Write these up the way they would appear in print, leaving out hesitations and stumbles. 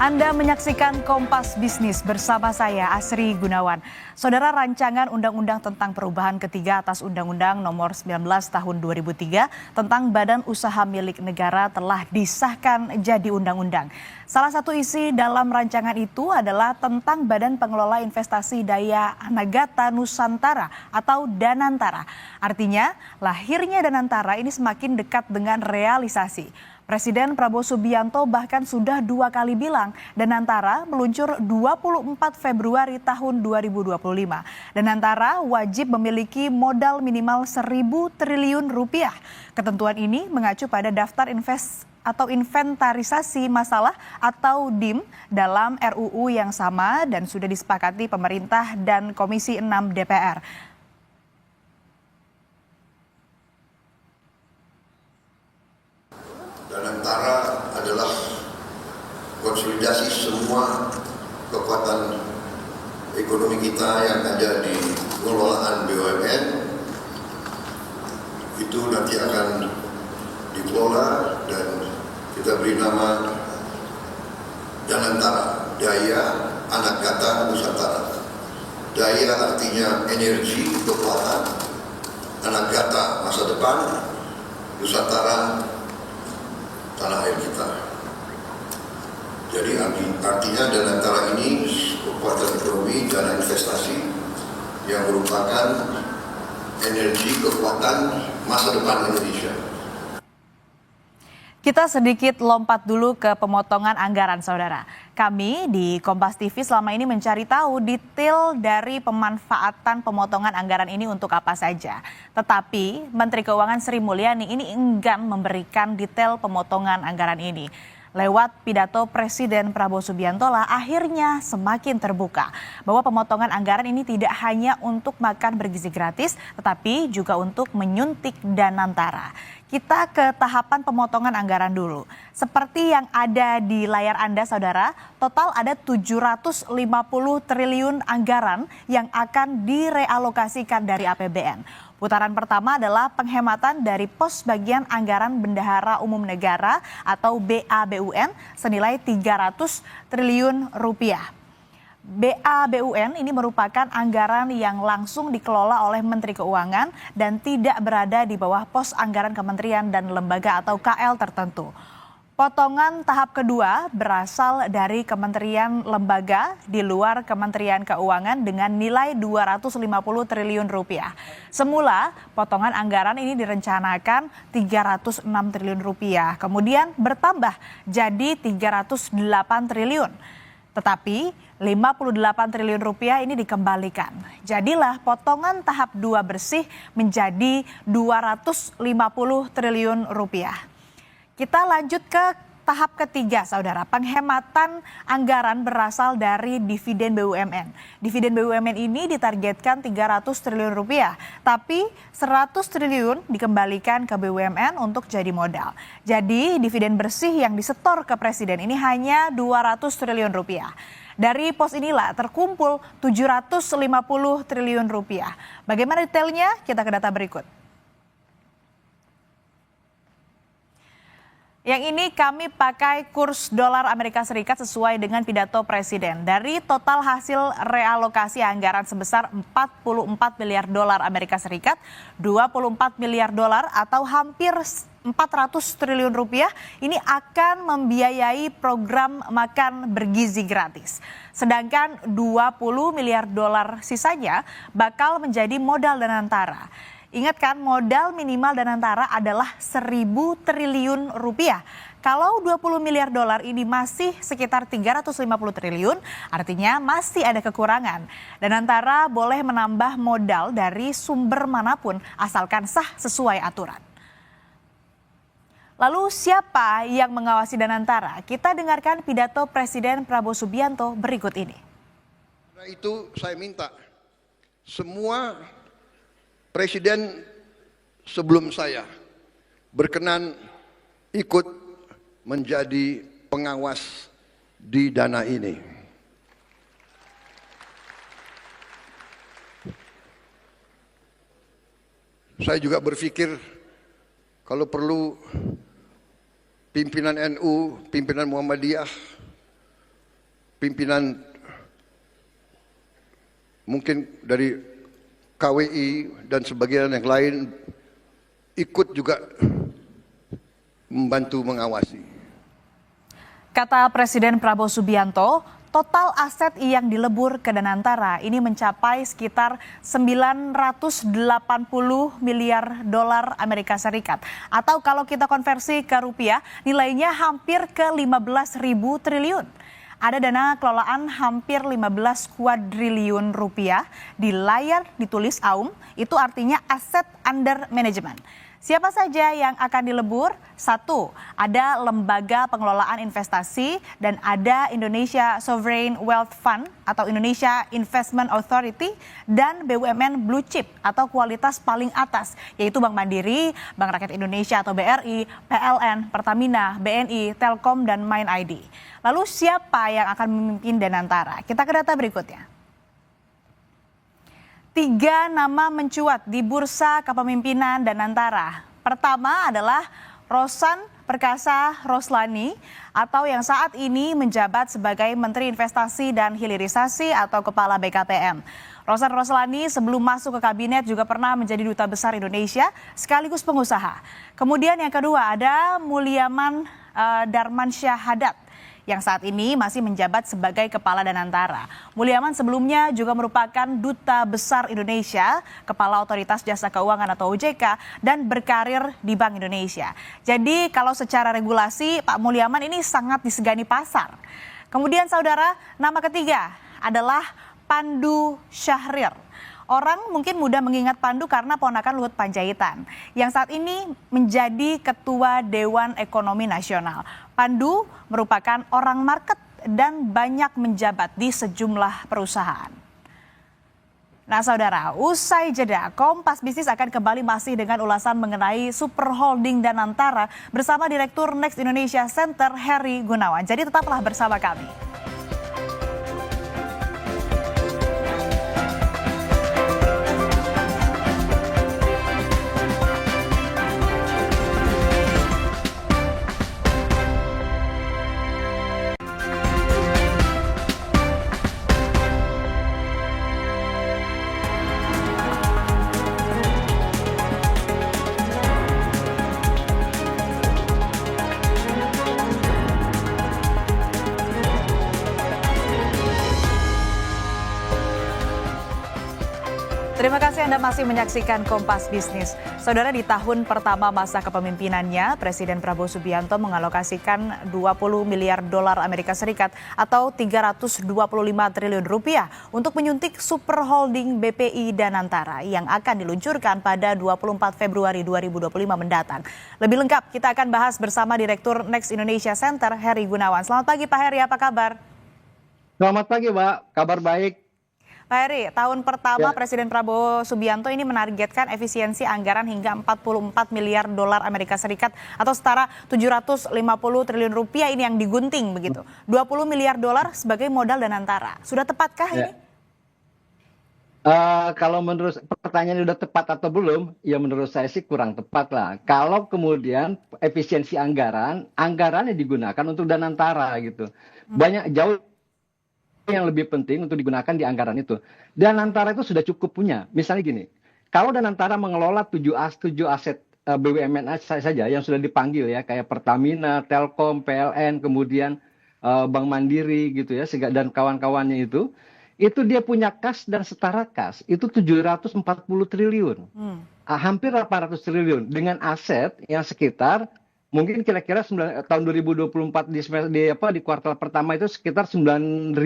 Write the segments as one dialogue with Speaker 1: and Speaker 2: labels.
Speaker 1: Anda menyaksikan Kompas Bisnis bersama saya Asri Gunawan. Saudara, rancangan undang-undang tentang perubahan ketiga atas Undang-Undang Nomor 19 Tahun 2003 tentang Badan Usaha Milik Negara telah disahkan jadi undang-undang. Salah satu isi dalam rancangan itu adalah tentang Badan Pengelola Investasi Daya Anagata Nusantara atau Danantara. Artinya, lahirnya Danantara ini semakin dekat dengan realisasi. Presiden Prabowo Subianto bahkan sudah 2 kali bilang Danantara meluncur 24 Februari tahun 2025. Danantara wajib memiliki modal minimal 1.000 triliun rupiah. Ketentuan ini mengacu pada daftar inventarisasi masalah atau DIM dalam RUU yang sama dan sudah disepakati pemerintah dan Komisi 6 DPR.
Speaker 2: Danantara adalah konsolidasi semua kekuatan ekonomi kita yang ada di pengelolaan BUMN. Itu nanti akan dikelola dan kita beri nama Danantara, Daya Anagata Nusantara. Daya artinya energi, kekuatan, Anagata masa depan, Nusantara tanah air kita. Jadi artinya Danantara ini kekuatan ekonomi, dana investasi yang merupakan energi kekuatan masa depan Indonesia.
Speaker 1: Kita sedikit lompat dulu ke pemotongan anggaran, saudara. Kami di Kompas TV selama ini mencari tahu detail dari pemanfaatan pemotongan anggaran ini untuk apa saja. Tetapi Menteri Keuangan Sri Mulyani ini enggan memberikan detail pemotongan anggaran ini. Lewat pidato Presiden Prabowo Subianto lah akhirnya semakin terbuka bahwa pemotongan anggaran ini tidak hanya untuk makan bergizi gratis, tetapi juga untuk menyuntik Danantara. Kita ke tahapan pemotongan anggaran dulu. Seperti yang ada di layar Anda, saudara, total ada 750 triliun anggaran yang akan direalokasikan dari APBN. Putaran pertama adalah penghematan dari pos bagian anggaran Bendahara Umum Negara atau BABUN senilai 300 triliun rupiah. BABUN ini merupakan anggaran yang langsung dikelola oleh Menteri Keuangan dan tidak berada di bawah pos anggaran kementerian dan lembaga atau KL tertentu. Potongan tahap kedua berasal dari kementerian lembaga di luar Kementerian Keuangan dengan nilai 250 triliun rupiah. Semula potongan anggaran ini direncanakan 306 triliun rupiah, kemudian bertambah jadi 308 triliun. Tetapi 58 triliun rupiah ini dikembalikan. Jadilah potongan tahap 2 bersih menjadi 250 triliun rupiah. Kita lanjut ke tahap ketiga, saudara. Penghematan anggaran berasal dari dividen BUMN. Dividen BUMN ini ditargetkan 300 triliun rupiah, tapi 100 triliun dikembalikan ke BUMN untuk jadi modal. Jadi dividen bersih yang disetor ke Presiden ini hanya 200 triliun rupiah. Dari pos inilah terkumpul 750 triliun rupiah. Bagaimana detailnya? Kita ke data berikut. Yang ini kami pakai kurs dolar Amerika Serikat sesuai dengan pidato Presiden. Dari total hasil realokasi anggaran sebesar 44 miliar dolar Amerika Serikat, 24 miliar dolar atau hampir 400 triliun rupiah ini akan membiayai program makan bergizi gratis. Sedangkan 20 miliar dolar sisanya bakal menjadi modal Danantara. Ingat kan, modal minimal Danantara adalah 1.000 triliun rupiah. Kalau 20 miliar dolar ini masih sekitar 350 triliun, artinya masih ada kekurangan. Danantara boleh menambah modal dari sumber manapun asalkan sah sesuai aturan. Lalu siapa yang mengawasi Danantara? Kita dengarkan pidato Presiden Prabowo Subianto berikut ini.
Speaker 3: Karena itu saya minta semua Presiden sebelum saya berkenan ikut menjadi pengawas di dana ini. Saya juga berpikir kalau perlu pimpinan NU, pimpinan Muhammadiyah pimpinan mungkin dari KWI dan sebagian yang lain ikut juga membantu mengawasi.
Speaker 1: Kata Presiden Prabowo Subianto, total aset yang dilebur ke Danantara ini mencapai sekitar 980 miliar dolar Amerika Serikat. Atau kalau kita konversi ke rupiah, nilainya hampir ke 15.000 triliun. Ada dana kelolaan hampir 15 kuadriliun rupiah, di layar ditulis AUM, itu artinya aset under management. Siapa saja yang akan dilebur? 1, ada Lembaga Pengelolaan Investasi dan ada Indonesia Sovereign Wealth Fund atau Indonesia Investment Authority dan BUMN Blue Chip atau kualitas paling atas, yaitu Bank Mandiri, Bank Rakyat Indonesia atau BRI, PLN, Pertamina, BNI, Telkom, dan Main ID. Lalu siapa yang akan memimpin Danantara? Kita ke data berikutnya. 3 nama mencuat di bursa kepemimpinan Danantara. Pertama adalah Rosan Perkasa Roslani atau yang saat ini menjabat sebagai Menteri Investasi dan Hilirisasi atau Kepala BKPM. Rosan Roslani sebelum masuk ke kabinet juga pernah menjadi Duta Besar Indonesia sekaligus pengusaha. Kemudian yang kedua ada Mulyaman Darmansyah Haddad yang saat ini masih menjabat sebagai Kepala Danantara. Mulyaman sebelumnya juga merupakan Duta Besar Indonesia, Kepala Otoritas Jasa Keuangan atau OJK, dan berkarir di Bank Indonesia. Jadi kalau secara regulasi, Pak Mulyaman ini sangat disegani pasar. Kemudian saudara, nama ketiga adalah Pandu Syahrir. Orang mungkin mudah mengingat Pandu karena ponakan Luhut Panjaitan yang saat ini menjadi Ketua Dewan Ekonomi Nasional. Pandu merupakan orang market dan banyak menjabat di sejumlah perusahaan. Nah saudara, usai jeda, Kompas Bisnis akan kembali masih dengan ulasan mengenai Super Holding Danantara bersama Direktur Next Indonesia Center Heri Gunawan. Jadi tetaplah bersama kami. Terima kasih Anda masih menyaksikan Kompas Bisnis. Saudara, di tahun pertama masa kepemimpinannya, Presiden Prabowo Subianto mengalokasikan 20 miliar dolar Amerika Serikat atau 325 triliun rupiah untuk menyuntik Super Holding BPI Danantara yang akan diluncurkan pada 24 Februari 2025 mendatang. Lebih lengkap kita akan bahas bersama Direktur Next Indonesia Center Heri Gunawan. Selamat pagi Pak Heri, apa kabar?
Speaker 4: Selamat pagi Mbak, kabar baik.
Speaker 1: Pak Heri, tahun pertama Presiden Prabowo Subianto ini menargetkan efisiensi anggaran hingga 44 miliar dolar Amerika Serikat atau setara 750 triliun rupiah ini yang digunting begitu. 20 miliar dolar sebagai modal Danantara. Sudah tepatkah ini?
Speaker 4: Kalau menurut pertanyaan sudah tepat atau belum, ya menurut saya sih kurang tepat lah. Kalau kemudian efisiensi anggarannya digunakan untuk Danantara gitu. Banyak jauh yang lebih penting untuk digunakan di anggaran itu. Danantara itu sudah cukup punya. Misalnya gini, kalau Danantara mengelola 7 aset BUMN saja yang sudah dipanggil ya, kayak Pertamina, Telkom, PLN, kemudian Bank Mandiri gitu ya, dan kawan-kawannya itu dia punya kas dan setara kas itu 740 triliun. Hampir 800 triliun dengan aset yang sekitar mungkin kira-kira tahun 2024 di kuartal pertama itu sekitar 9.600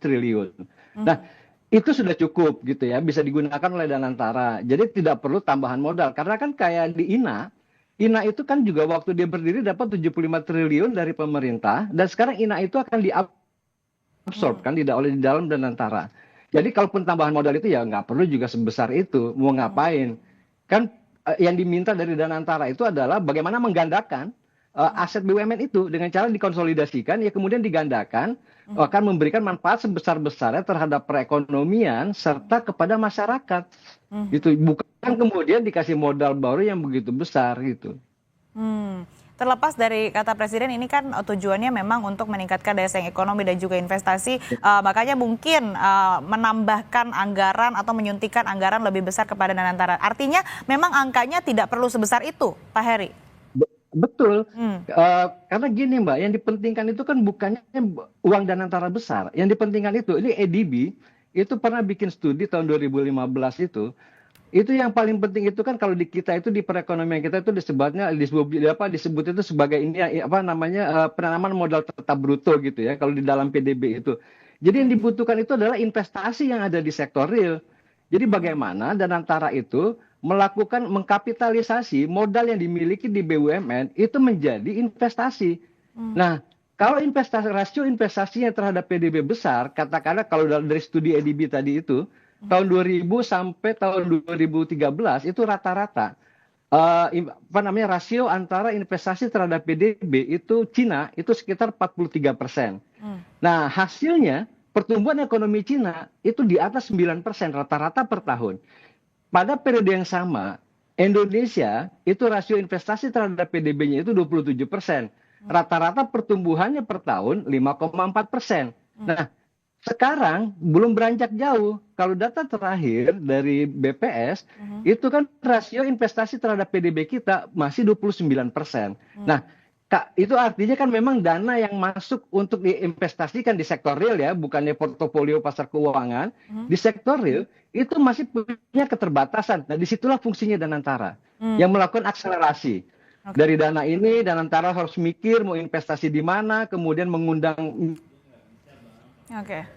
Speaker 4: triliun. Nah, itu sudah cukup gitu ya, bisa digunakan oleh Danantara. Jadi tidak perlu tambahan modal karena kan kayak di INA itu kan juga waktu dia berdiri dapat 75 triliun dari pemerintah dan sekarang INA itu akan diabsorb kan di dalam Danantara. Jadi kalaupun tambahan modal itu ya nggak perlu juga sebesar itu. Mau ngapain? Kan yang diminta dari Danantara itu adalah bagaimana menggandakan aset BUMN itu dengan cara dikonsolidasikan, ya kemudian digandakan, akan memberikan manfaat sebesar-besarnya terhadap perekonomian serta kepada masyarakat. Gitu. Bukan kemudian dikasih modal baru yang begitu besar gitu.
Speaker 1: Terlepas dari kata Presiden ini kan tujuannya memang untuk meningkatkan daya saing ekonomi dan juga investasi, makanya mungkin menambahkan anggaran atau menyuntikkan anggaran lebih besar kepada Danantara. Artinya memang angkanya tidak perlu sebesar itu, Pak Heri.
Speaker 4: Betul. Karena gini Mbak, yang dipentingkan itu kan bukannya uang Danantara besar. Yang dipentingkan itu, ini ADB, itu pernah bikin studi tahun 2015 itu yang paling penting itu kan kalau di kita itu di perekonomian kita itu disebut itu sebagai ini apa namanya penanaman modal tetap bruto gitu ya kalau di dalam PDB itu. Jadi yang dibutuhkan itu adalah investasi yang ada di sektor real. Jadi bagaimana Danantara itu melakukan mengkapitalisasi modal yang dimiliki di BUMN itu menjadi investasi. Nah, kalau rasio investasinya terhadap PDB besar, katakanlah kalau dari studi ADB tadi itu tahun 2000 sampai tahun 2013 itu rata-rata rasio antara investasi terhadap PDB itu Cina itu sekitar 43%. Nah, hasilnya pertumbuhan ekonomi Cina itu di atas 9% rata-rata per tahun. Pada periode yang sama, Indonesia itu rasio investasi terhadap PDB-nya itu 27%. Rata-rata pertumbuhannya per tahun 5,4%. Nah, sekarang belum beranjak jauh. Kalau data terakhir dari BPS, itu kan rasio investasi terhadap PDB kita masih 29%. Nah, itu artinya kan memang dana yang masuk untuk diinvestasikan di sektor real ya, bukannya portofolio pasar keuangan, di sektor real itu masih punya keterbatasan. Nah, disitulah fungsinya Danantara yang melakukan akselerasi. Dari dana ini, Danantara harus mikir mau investasi di mana, kemudian mengundang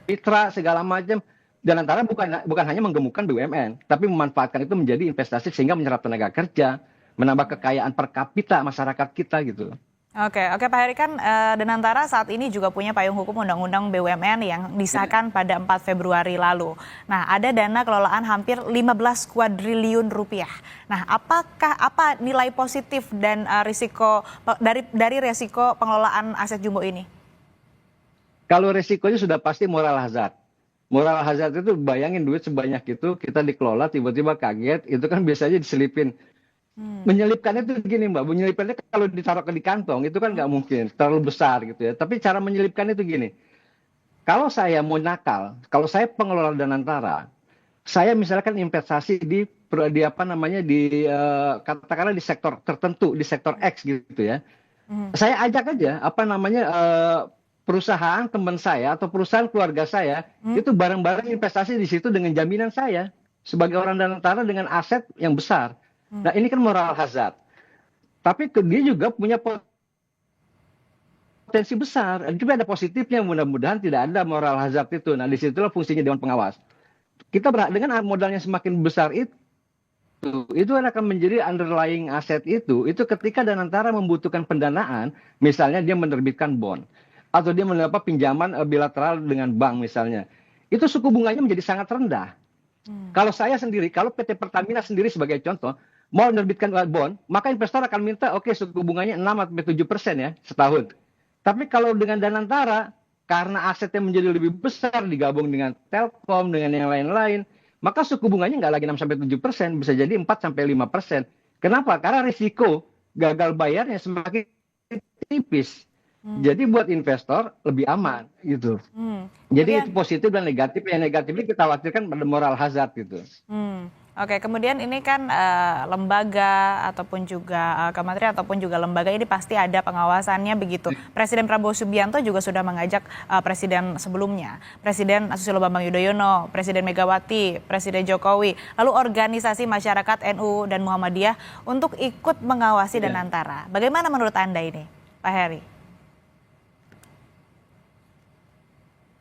Speaker 4: mitra segala macam. Danantara bukan hanya menggemukkan BUMN, tapi memanfaatkan itu menjadi investasi sehingga menyerap tenaga kerja, menambah kekayaan per kapita masyarakat kita gitu.
Speaker 1: Oke, Pak Heri, kan Danantara saat ini juga punya payung hukum Undang-Undang BUMN yang disahkan pada 4 Februari lalu. Nah, ada dana kelolaan hampir 15 kuadriliun rupiah. Nah, apa nilai positif dan risiko dari risiko pengelolaan aset jumbo ini?
Speaker 4: Kalau risikonya sudah pasti moral hazard. Moral hazard itu bayangin duit sebanyak itu kita dikelola tiba-tiba kaget, itu kan biasanya diselipin. Menyelipkannya itu begini Mbak, menyelipkannya kalau ditaruh di kantong itu kan nggak mungkin, terlalu besar gitu ya. Tapi cara menyelipkan itu gini, kalau saya mau nakal, kalau saya pengelola Danantara, saya misalkan investasi di katakanlah di sektor tertentu, di sektor X gitu ya. Saya ajak aja perusahaan teman saya atau perusahaan keluarga saya itu bareng-bareng investasi di situ dengan jaminan saya sebagai orang Danantara dengan aset yang besar. Nah, ini kan moral hazard. Tapi dia juga punya potensi besar. Tapi ada positifnya, mudah-mudahan tidak ada moral hazard itu. Nah, disitulah fungsinya Dewan Pengawas. Kita dengan modalnya semakin besar itu akan menjadi underlying aset itu ketika Danantara membutuhkan pendanaan, misalnya dia menerbitkan bond, atau dia mendapat pinjaman bilateral dengan bank misalnya, itu suku bunganya menjadi sangat rendah. Kalau PT Pertamina sendiri sebagai contoh, mau menerbitkan bond, maka investor akan minta suku bunganya 6-7% ya setahun. Tapi kalau dengan Danantara, karena asetnya menjadi lebih besar digabung dengan Telkom, dengan yang lain-lain, maka suku bunganya nggak lagi 6-7%, bisa jadi 4-5%. Kenapa? Karena risiko gagal bayarnya semakin tipis. Jadi buat investor lebih aman gitu. Jadi itu positif dan negatif. Yang negatifnya kita khawatirkan pada moral hazard gitu.
Speaker 1: Oke, kemudian ini kan lembaga ataupun juga kementerian ataupun juga lembaga ini pasti ada pengawasannya begitu. Presiden Prabowo Subianto juga sudah mengajak presiden sebelumnya, Presiden Susilo Bambang Yudhoyono, Presiden Megawati, Presiden Jokowi, lalu organisasi masyarakat NU dan Muhammadiyah untuk ikut mengawasi Danantara. Bagaimana menurut Anda ini, Pak Heri?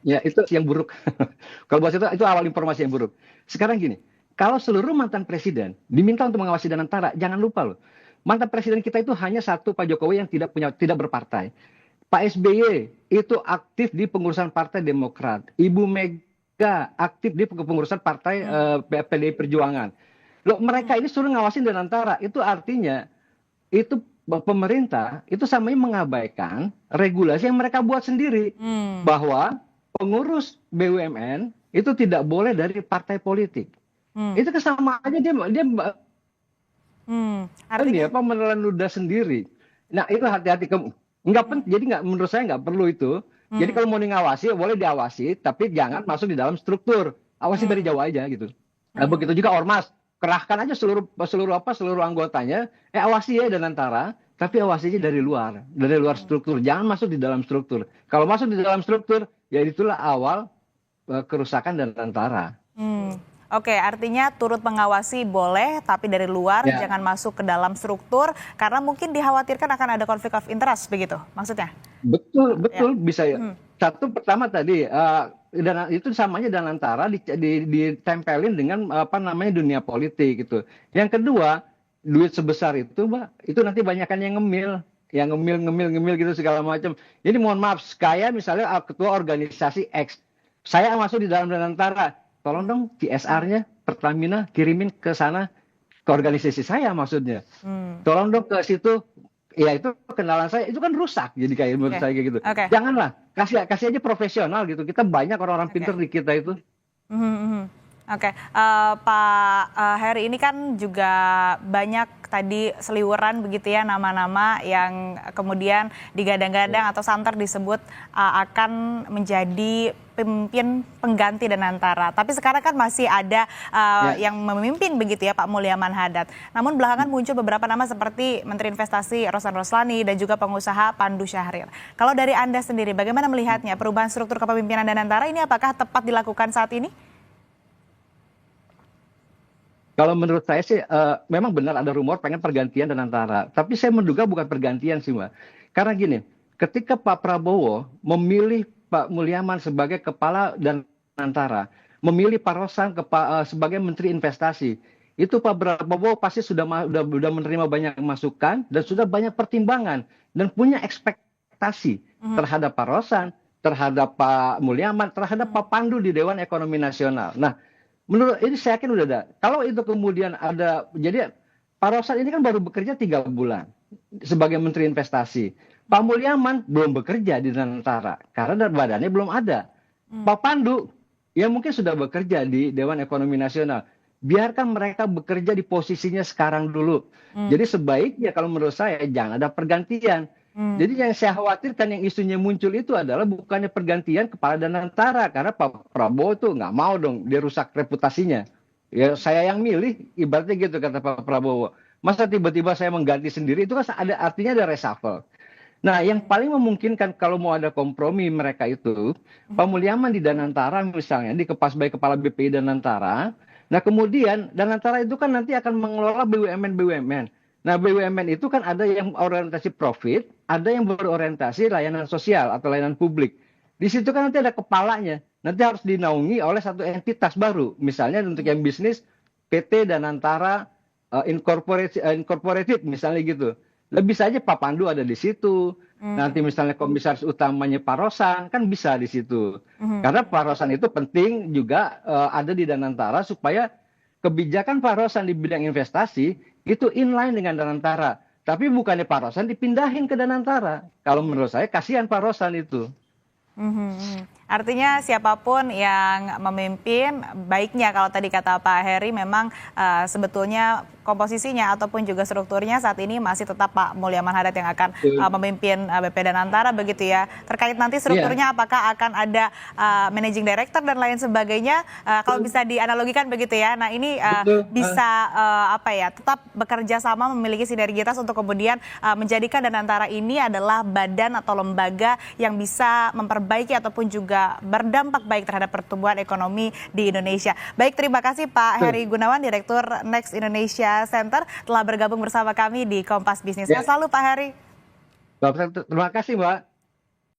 Speaker 4: Ya, itu yang buruk. Kalau buat itu awal informasi yang buruk. Sekarang gini, kalau seluruh mantan presiden diminta untuk mengawasi Danantara, jangan lupa loh, mantan presiden kita itu hanya satu, Pak Jokowi, yang tidak berpartai. Pak SBY itu aktif di pengurusan Partai Demokrat. Ibu Mega aktif di pengurusan Partai PDI Perjuangan. Loh, mereka ini suruh ngawasin Danantara. Itu artinya itu pemerintah itu samanya mengabaikan regulasi yang mereka buat sendiri, bahwa pengurus BUMN itu tidak boleh dari partai politik. Itu sama aja dia artinya menelan ludah sendiri. Nah itu hati-hati nggak jadi nggak, menurut saya nggak perlu itu. Jadi kalau mau ngawasi boleh diawasi, tapi jangan masuk di dalam struktur. Awasi dari jauh aja gitu. Nah, begitu juga ormas, kerahkan aja seluruh anggotanya, awasi ya Danantara, tapi awasinya dari luar struktur. Jangan masuk di dalam struktur. Kalau masuk di dalam struktur, ya itulah awal kerusakan Danantara.
Speaker 1: Oke, artinya turut mengawasi boleh, tapi dari luar, jangan masuk ke dalam struktur, karena mungkin dikhawatirkan akan ada konflik of interest, begitu maksudnya?
Speaker 4: Betul, bisa ya. Satu pertama tadi, dan itu samanya Danantara ditempelin dengan dunia politik gitu. Yang kedua, duit sebesar itu, Mbak, itu nanti banyakkan yang ngemil gitu segala macam. Jadi mohon maaf, saya misalnya ketua organisasi X, saya masuk di dalam Danantara. Tolong dong CSR-nya Pertamina kirimin ke sana, ke organisasi saya maksudnya. Tolong dong ke situ, ya itu kenalan saya, itu kan rusak jadi kayak menurut saya kayak gitu. Janganlah, kasih aja profesional gitu. Kita banyak orang-orang pintar di kita itu.
Speaker 1: Oke, Pak Heri, ini kan juga banyak tadi seliweran begitu ya nama-nama yang kemudian digadang-gadang atau santer disebut akan menjadi pemimpin pengganti Danantara. Tapi sekarang kan masih ada yang memimpin begitu ya, Pak Mulyaman Hadad. Namun belakangan muncul beberapa nama seperti Menteri Investasi Rosan Roslani dan juga pengusaha Pandu Syahrir. Kalau dari Anda sendiri, bagaimana melihatnya perubahan struktur kepemimpinan Danantara ini, apakah tepat dilakukan saat ini?
Speaker 4: Kalau menurut saya sih memang benar ada rumor pengen pergantian Danantara. Tapi saya menduga bukan pergantian sih, Mbak. Karena gini, ketika Pak Prabowo memilih Pak Mulyaman sebagai kepala Danantara, memilih Pak Rosan sebagai Menteri Investasi, itu Pak Prabowo pasti sudah menerima banyak masukan dan sudah banyak pertimbangan dan punya ekspektasi terhadap Pak Rosan, terhadap Pak Mulyaman, terhadap Pak Pandu di Dewan Ekonomi Nasional. Nah, menurut ini saya yakin udah ada. Kalau itu kemudian ada, jadi Pak Rosan ini kan baru bekerja 3 bulan sebagai Menteri Investasi. Pak Mulyaman belum bekerja di Danantara karena badannya belum ada. Pak Pandu ya mungkin sudah bekerja di Dewan Ekonomi Nasional. Biarkan mereka bekerja di posisinya sekarang dulu. Jadi sebaiknya kalau menurut saya jangan ada pergantian. Jadi yang saya khawatirkan yang isunya muncul itu adalah bukannya pergantian kepala Danantara, karena Pak Prabowo tuh nggak mau dong dia rusak reputasinya. Ya saya yang milih, ibaratnya gitu kata Pak Prabowo. Masa tiba-tiba saya mengganti sendiri, itu kan artinya ada reshuffle. Nah yang paling memungkinkan kalau mau ada kompromi mereka itu, Pak Mulyaman di Danantara misalnya, sebagai kepala BPI Danantara. Nah kemudian Danantara itu kan nanti akan mengelola BUMN. Nah BUMN itu kan ada yang orientasi profit, ada yang berorientasi layanan sosial atau layanan publik. Di situ kan nanti ada kepalanya, nanti harus dinaungi oleh satu entitas baru. Misalnya untuk yang bisnis PT Danantara Incorporated misalnya gitu. Lebih saja Pak Pandu ada di situ. Nanti misalnya komisaris utamanya Pak Rosan kan bisa di situ. Karena Pak Rosan itu penting juga ada di Danantara supaya kebijakan Pak Rosan di bidang investasi itu inline dengan Danantara. Tapi bukannya Pak Rosan dipindahin ke Danantara. Kalau menurut saya kasihan Pak Rosan itu.
Speaker 1: Artinya siapapun yang memimpin, baiknya kalau tadi kata Pak Heri memang sebetulnya komposisinya ataupun juga strukturnya saat ini masih tetap Pak Mulyaman Hadad yang akan memimpin BP Danantara begitu ya. Terkait nanti strukturnya apakah akan ada managing director dan lain sebagainya, kalau bisa dianalogikan begitu ya. Nah ini bisa tetap bekerja sama, memiliki sinergitas untuk kemudian menjadikan Danantara ini adalah badan atau lembaga yang bisa memperbaiki ataupun juga berdampak baik terhadap pertumbuhan ekonomi di Indonesia. Baik, terima kasih Pak Heri Gunawan, Direktur Next Indonesia Center telah bergabung bersama kami di Kompas Bisnis. Selalu Pak Heri.
Speaker 4: Terima kasih Mbak.